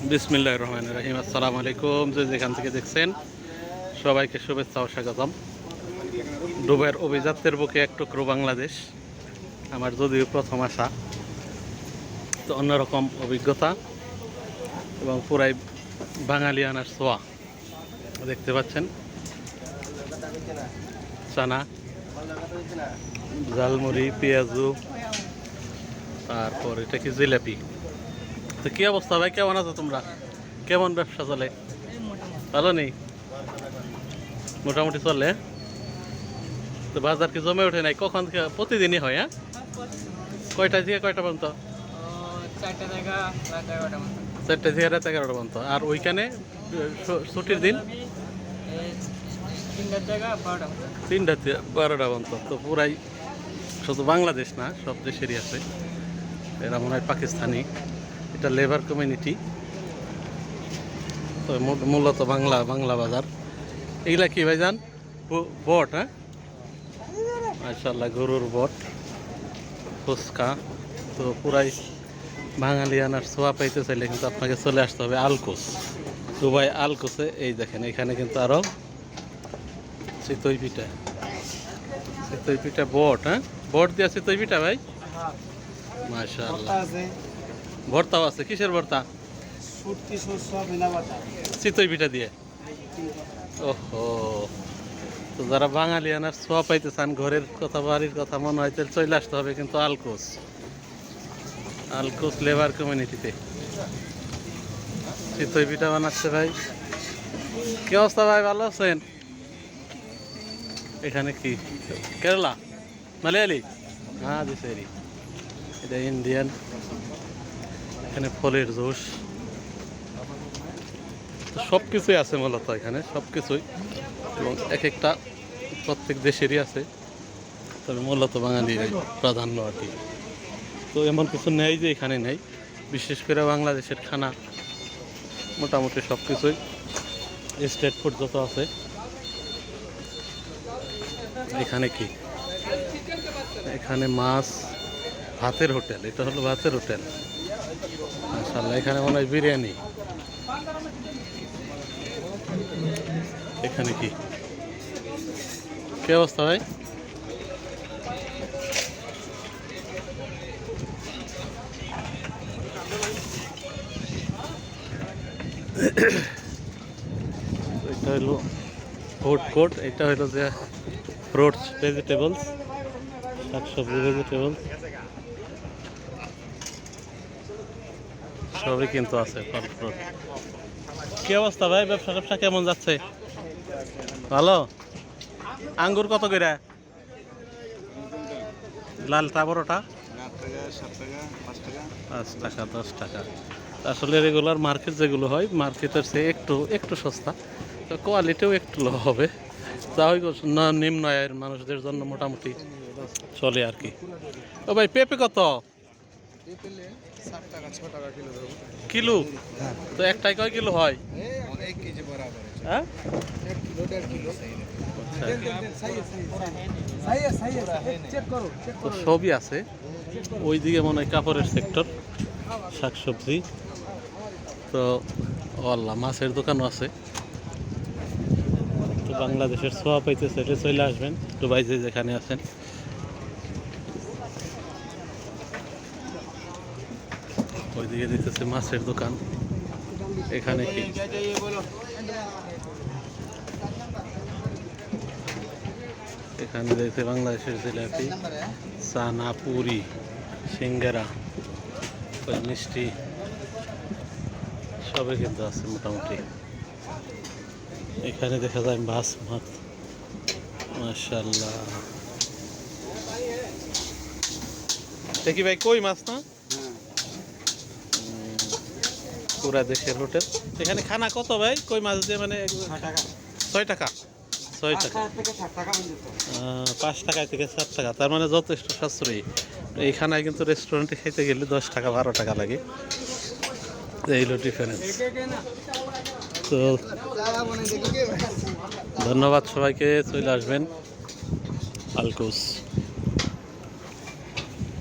বিসমিল্লাহির রহমানির রহিম। আসসালামু আলাইকুম। যে যেখান থেকে দেখছেন সবাইকে শুভেচ্ছা ও স্বাগতম। ডুবের অভিযাত্রের বুকে এক টুকরো বাংলাদেশ আমার যদিও প্রথম আসা, তো অন্যরকম অভিজ্ঞতা এবং পুরাই বাঙালিয়ানার ছোঁয়া দেখতে পাচ্ছেন। চানা, ঝালমুড়ি, পেঁয়াজু, তারপর এটা কি জিলাপি। তো কী অবস্থা ভাই, কেমন আছো তোমরা? কেমন ব্যবসা চলে? ভালো নেই, মোটামুটি চলে। তো বাজার কি জমে ওঠে নাই? কখন থেকে? প্রতিদিনই হয়? হ্যাঁ, কয়টা থেকে কয়টা পর্যন্ত? 4টা থেকে রাত 11টা পর্যন্ত। আর ওইখানে ছুটির দিন 3টা থেকে 12টা পর্যন্ত। তো পুরাই শুধু বাংলাদেশ না, সব দেশেরই আছে। এরা মনে হয় পাকিস্তানি, এটা লেবার কমিউনিটি। তো মূলত বাংলা বাজার। এগুলা কি ভাইজান? বট? হ্যাঁ, মাশাআল্লাহ, গরুর বট, ফুচকা। তো পুরাই বাঙালিয়ানার ছোঁয়া পাইতে চাইলে কিন্তু আপনাকে চলে আসতে হবে আলকুস, দুবাই আলকুসে। এই দেখেন, এখানে কিন্তু আরও চিতই পিঠা বট। হ্যাঁ, বট দিয়া চিতই পিঠা ভাই, মাশাআল্লাহ। ভর্তাও আছে? কিসের ভর্তা? চিতই পিঠা দিয়ে। ওহো, তো যারা বাঙালিয়ানার ছোঁয়া পাইতে চান, ঘরের কথা বাড়ির কথা মনে হয়, তাহলে চলে আসতে হবে কিন্তু আলকুস লেবার কমিউনিটিতে। চিতই পিঠা বানাচ্ছে ভাই। কি অবস্থা ভাই, ভালো আছেন? এখানে কি কেরালা, মালয়ালি? হ্যাঁ দিশারি, এটা ইন্ডিয়ান। এখানে ফলের জুস, সব কিছুই আছে মূলত এখানে, সব কিছুই। এবং এক একটা প্রত্যেক দেশেরই আছে, তবে মূলত বাঙালি প্রাধান্য আর কি। তো এমন কিছু নেই যে এখানে নেই। বিশেষ করে বাংলাদেশের খানা মোটামুটি সব কিছুই, স্ট্রিট ফুড যত আছে এখানে। কি এখানে মাছ, ভাতের হোটেল, এটা হলো ভাতের হোটেল। মাশাআল্লাহ, এখানে মনে হয় বিরিয়ানি। এখানে কি কি অবস্থা ভাই? এটা হলো ফুড কোর্ট, এটা হলো যে ফ্রুটস, ভেজিটেবলস, শাকসবজি, ভেজিটেবলস সবই কিন্তু আছে, ফল ফ্রুট। কি অবস্থা ভাই, ব্যবসা কেমন যাচ্ছে? ভালো। আঙ্গুর কত করে? লালটা বড়টা? 5 টাকা, 10 টাকা। আসলে রেগুলার মার্কেট যেগুলো হয়, মার্কেটের চেয়ে একটু সস্তা, তো কোয়ালিটিও একটু লো হবে। যা হয় নিম্ন আয়ের মানুষদের জন্য মোটামুটি চলে আর কি। ও ভাই, পেঁপে কত কিলো? তো একটাই কয় কিলো হয়? হ্যাঁ, তো সবই আছে। ওইদিকে মনে হয় কাপড়ের সেক্টর, শাকসবজি। তো আল্লাহ, মাছের দোকানও আছে। তো বাংলাদেশের ছোঁয়া পাইতে চাইলে চলে আসবেন দুবাই যে যেখানে আছেন। ওইদিকে দিতেছে মাছের দোকান। এখানে কি এখানে দেখছে বাংলাদেশের জিলাপি, চানা, পুরি, সিঙ্গারা, মিষ্টি সবই কিন্তু আছে মোটামুটি। এখানে দেখা যায় মাছ, মাশাআল্লাহ। দেখি ভাই, কই মাছ না? পুরা দেশের হোটেল। এখানে খানা কত ভাই, কই মাছ দিয়ে? মানে 6 টাকা, 6 টাকা, 5 টাকা থেকে 7 টাকা, তার মানে যথেষ্ট সাশ্রয়ী। এই খানায় কিন্তু রেস্টুরেন্টে খেতে গেলে 10 টাকা 12 টাকা লাগে। এই হলো ডিফারেন্স। তো ধন্যবাদ সবাইকে, চলে আসবেন আলকুস।